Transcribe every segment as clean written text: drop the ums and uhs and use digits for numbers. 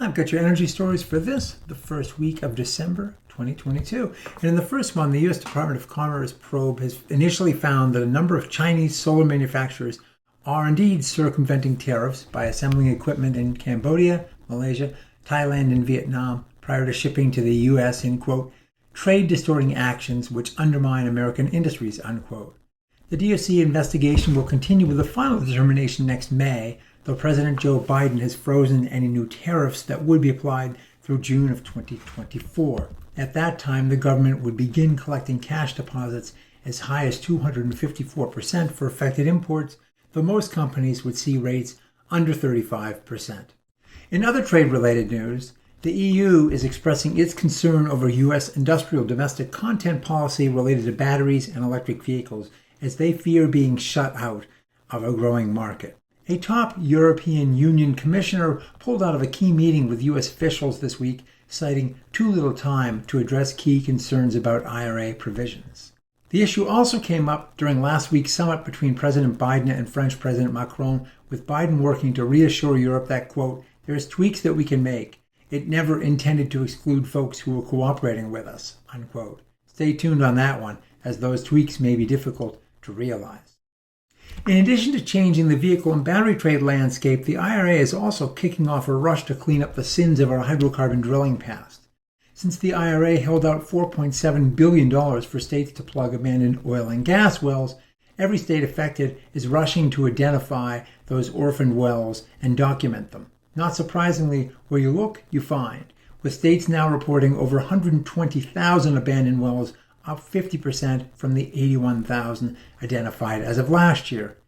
I've got your energy stories for the first week of December 2022. And in the first one, the U.S. Department of Commerce probe has initially found that a number of Chinese solar manufacturers are indeed circumventing tariffs by assembling equipment in Cambodia, Malaysia, Thailand, and Vietnam prior to shipping to the U.S. in, quote, trade-distorting actions which undermine American industries, unquote. The DOC investigation will continue with a final determination next May, though President Joe Biden has frozen any new tariffs that would be applied through June of 2024. At that time, the government would begin collecting cash deposits as high as 254% for affected imports, though most companies would see rates under 35%. In other trade-related news, the EU is expressing its concern over U.S. industrial domestic content policy related to batteries and electric vehicles, as they fear being shut out of a growing market. A top European Union commissioner pulled out of a key meeting with U.S. officials this week, citing too little time to address key concerns about IRA provisions. The issue also came up during last week's summit between President Biden and French President Macron, with Biden working to reassure Europe that, quote, there's tweaks that we can make. It never intended to exclude folks who were cooperating with us, unquote. Stay tuned on that one, as those tweaks may be difficult to realize. In addition to changing the vehicle and battery trade landscape, the IRA is also kicking off a rush to clean up the sins of our hydrocarbon drilling past. Since the IRA held out $4.7 billion for states to plug abandoned oil and gas wells, every state affected is rushing to identify those orphaned wells and document them. Not surprisingly, where you look, you find, with states now reporting over 120,000 abandoned wells, up 50% from the 81,000 identified as of last year.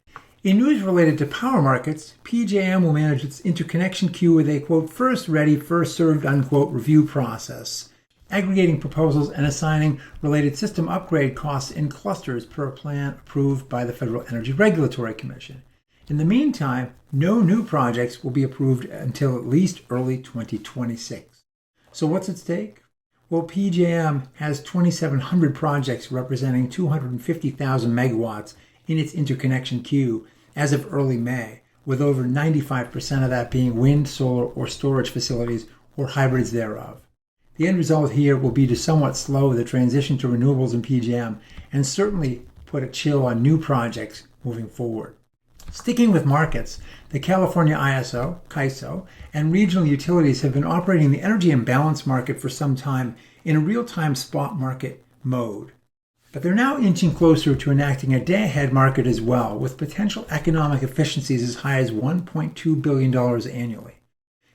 In news related to power markets, PJM will manage its interconnection queue with a, quote, first ready, first served, unquote, review process, aggregating proposals and assigning related system upgrade costs in clusters per a plan approved by the Federal Energy Regulatory Commission. In the meantime, no new projects will be approved until at least early 2026. So what's at stake? Well, PJM has 2,700 projects representing 250,000 megawatts in its interconnection queue as of early May, with over 95% of that being wind, solar, or storage facilities or hybrids thereof. The end result here will be to somewhat slow the transition to renewables in PJM and certainly put a chill on new projects moving forward. Sticking with markets, the California ISO, CAISO, and regional utilities have been operating the energy imbalance market for some time in a real-time spot market mode. But they're now inching closer to enacting a day-ahead market as well, with potential economic efficiencies as high as $1.2 billion annually.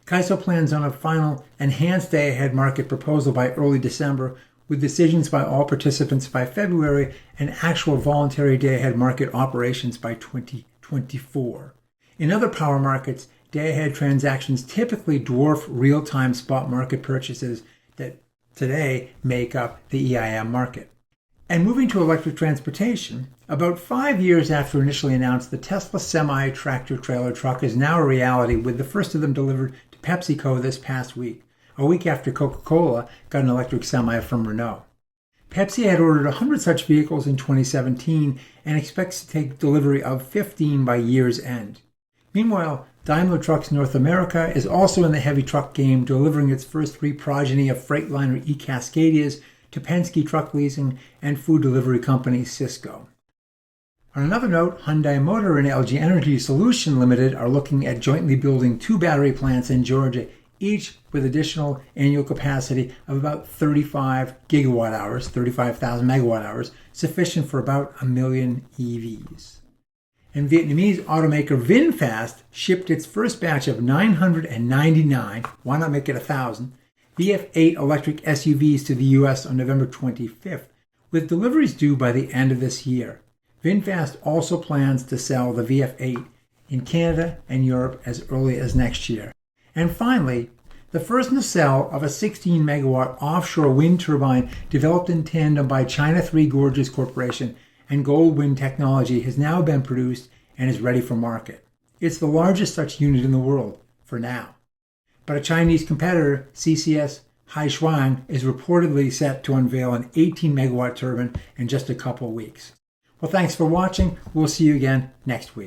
CAISO plans on a final enhanced day-ahead market proposal by early December, with decisions by all participants by February and actual voluntary day-ahead market operations by 2024. In other power markets, day-ahead transactions typically dwarf real-time spot market purchases that today make up the EIM market. And moving to electric transportation, about 5 years after initially announced, the Tesla semi-tractor trailer truck is now a reality, with the first of them delivered to PepsiCo this past week, a week after Coca-Cola got an electric semi from Renault. Pepsi had ordered 100 such vehicles in 2017 and expects to take delivery of 15 by year's end. Meanwhile, Daimler Trucks North America is also in the heavy truck game, delivering its first three progeny of Freightliner e-Cascadias to Penske Truck Leasing and food delivery company Sysco. On another note, Hyundai Motor and LG Energy Solution Limited are looking at jointly building 2 battery plants in Georgia, each with additional annual capacity of about 35 gigawatt hours, 35,000 megawatt hours, sufficient for about 1 million EVs. And Vietnamese automaker VinFast shipped its first batch of 999, why not make it 1,000, VF8 electric SUVs to the U.S. on November 25th, with deliveries due by the end of this year. VinFast also plans to sell the VF8 in Canada and Europe as early as next year. And finally, the first nacelle of a 16-megawatt offshore wind turbine developed in tandem by China Three Gorges Corporation and Goldwind technology has now been produced and is ready for market. It's the largest such unit in the world, for now. But a Chinese competitor, CCS Haizhuang, is reportedly set to unveil an 18-megawatt turbine in just a couple weeks. Well, thanks for watching. We'll see you again next week.